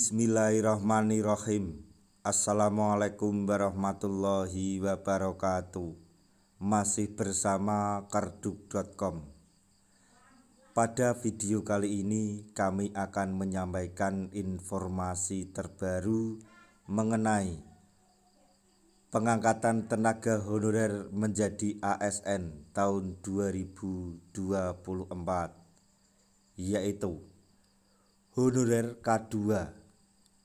Bismillahirrahmanirrahim. Assalamualaikum warahmatullahi wabarakatuh. Masih bersama karduk.com. Pada video kali ini kami akan menyampaikan informasi terbaru mengenai pengangkatan tenaga honorer menjadi ASN tahun 2024, yaitu honorer K2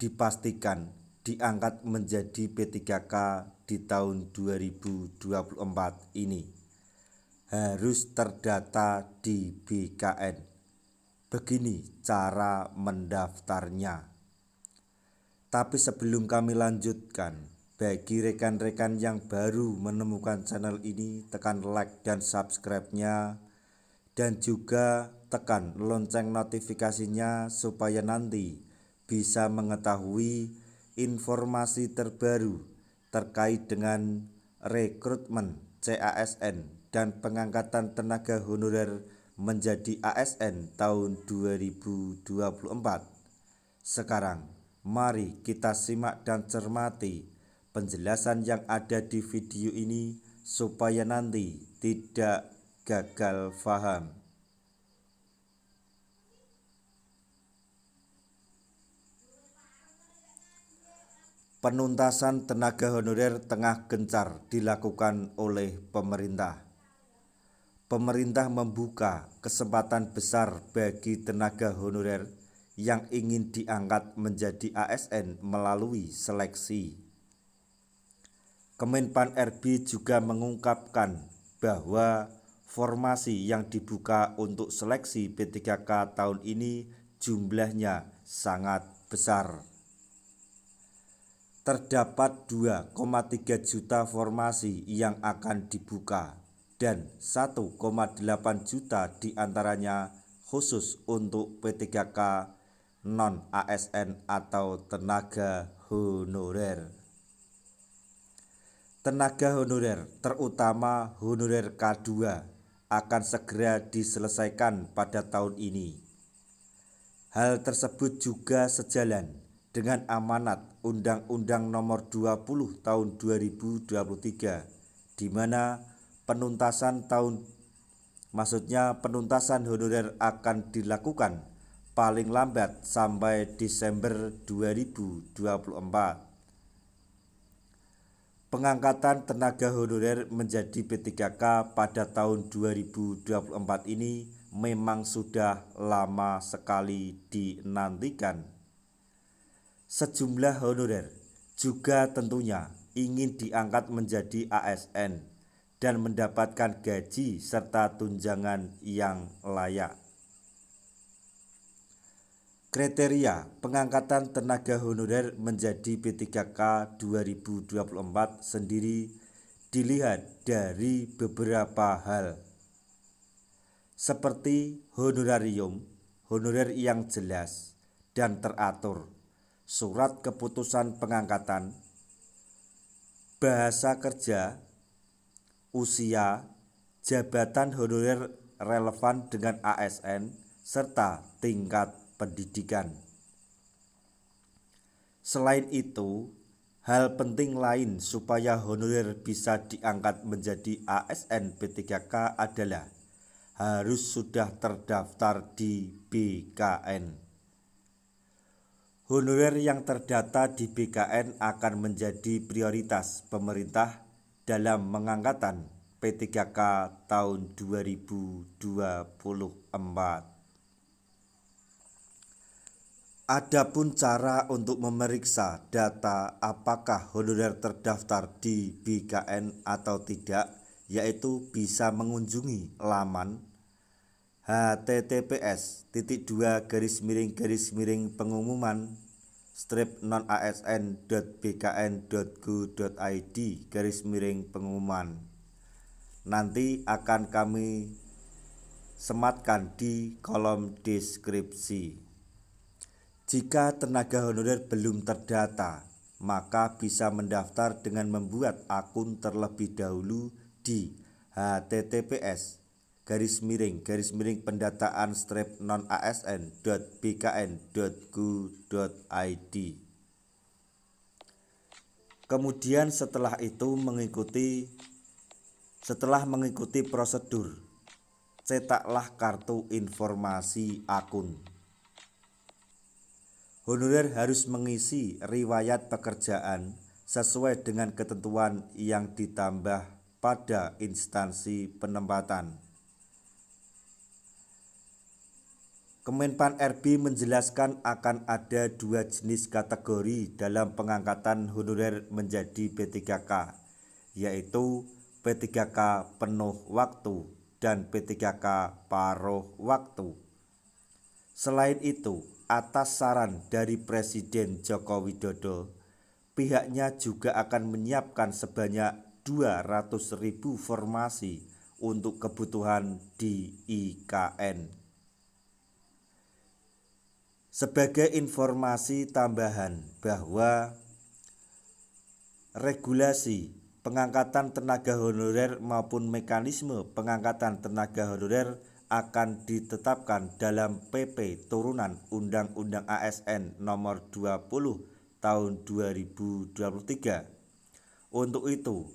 dipastikan diangkat menjadi P3K di tahun 2024 ini harus terdata di BKN. Begini cara mendaftarnya. Tapi sebelum kami lanjutkan, bagi rekan-rekan yang baru menemukan channel ini, tekan like dan subscribe-nya, dan juga tekan lonceng notifikasinya supaya nanti bisa mengetahui informasi terbaru terkait dengan rekrutmen CASN dan pengangkatan tenaga honorer menjadi ASN tahun 2024. Sekarang mari kita simak dan cermati penjelasan yang ada di video ini supaya nanti tidak gagal paham. Penuntasan tenaga honorer tengah gencar dilakukan oleh pemerintah. Pemerintah membuka kesempatan besar bagi tenaga honorer yang ingin diangkat menjadi ASN melalui seleksi. Kemenpan RB juga mengungkapkan bahwa formasi yang dibuka untuk seleksi P3K tahun ini jumlahnya sangat besar. Terdapat 2,3 juta formasi yang akan dibuka dan 1,8 juta diantaranya khusus untuk P3K non-ASN atau tenaga honorer. Tenaga honorer, terutama honorer K2, akan segera diselesaikan pada tahun ini. Hal tersebut juga sejalan dengan amanat Undang-Undang Nomor 20 Tahun 2023, di mana penuntasan honorer akan dilakukan paling lambat sampai Desember 2024. Pengangkatan tenaga honorer menjadi P3K pada tahun 2024 ini memang sudah lama sekali dinantikan. Sejumlah honorer juga tentunya ingin diangkat menjadi ASN dan mendapatkan gaji serta tunjangan yang layak. Kriteria pengangkatan tenaga honorer menjadi P3K 2024 sendiri dilihat dari beberapa hal, seperti honorarium, honorer yang jelas dan teratur, surat keputusan pengangkatan, bahasa kerja, usia, jabatan honorer relevan dengan ASN, serta tingkat pendidikan. Selain itu, hal penting lain supaya honorer bisa diangkat menjadi ASN P3K adalah harus sudah terdaftar di BKN. Honorer yang terdata di BKN akan menjadi prioritas pemerintah dalam pengangkatan P3K tahun 2024. Adapun cara untuk memeriksa data apakah honorer terdaftar di BKN atau tidak, yaitu bisa mengunjungi laman https://nonasn.bkn.go.id/pengumuman. Nanti akan kami sematkan di kolom deskripsi. Jika tenaga honorer belum terdata, maka bisa mendaftar dengan membuat akun terlebih dahulu di https garis miring pendataan strip non asn.bkn.go.id. Kemudian setelah mengikuti prosedur, cetaklah kartu informasi akun. Honorer harus mengisi riwayat pekerjaan sesuai dengan ketentuan yang ditambah pada instansi penempatan. Kemenpan RB menjelaskan akan ada 2 jenis kategori dalam pengangkatan honorer menjadi P3K, yaitu P3K penuh waktu dan P3K paruh waktu. Selain itu, atas saran dari Presiden Joko Widodo, pihaknya juga akan menyiapkan sebanyak 200.000 formasi untuk kebutuhan di IKN. Sebagai informasi tambahan bahwa regulasi pengangkatan tenaga honorer maupun mekanisme pengangkatan tenaga honorer akan ditetapkan dalam PP turunan Undang-Undang ASN nomor 20 tahun 2023. Untuk itu,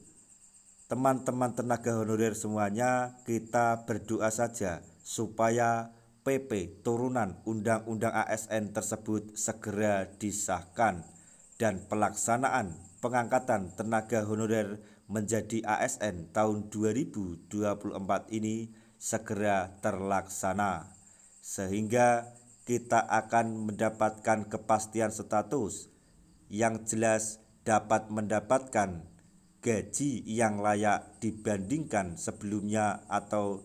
teman-teman tenaga honorer semuanya, kita berdoa saja supaya PP turunan Undang-Undang ASN tersebut segera disahkan dan pelaksanaan pengangkatan tenaga honorer menjadi ASN tahun 2024 ini segera terlaksana, sehingga kita akan mendapatkan kepastian status yang jelas, dapat mendapatkan gaji yang layak dibandingkan sebelumnya atau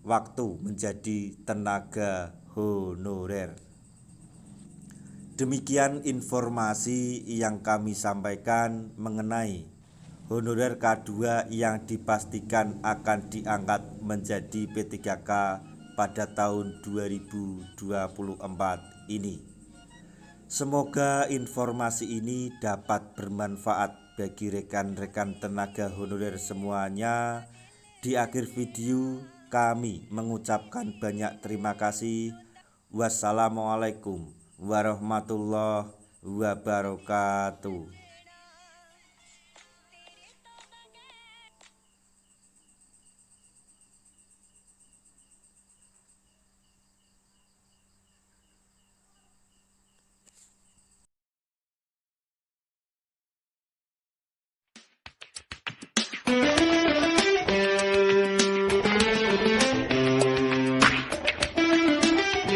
waktu menjadi tenaga honorer. Demikian informasi yang kami sampaikan mengenai honorer K2 yang dipastikan akan diangkat menjadi P3K pada tahun 2024 ini. Semoga informasi ini dapat bermanfaat bagi rekan-rekan tenaga honorer semuanya. Di akhir video kami mengucapkan banyak terima kasih. Wassalamualaikum warahmatullahi wabarakatuh.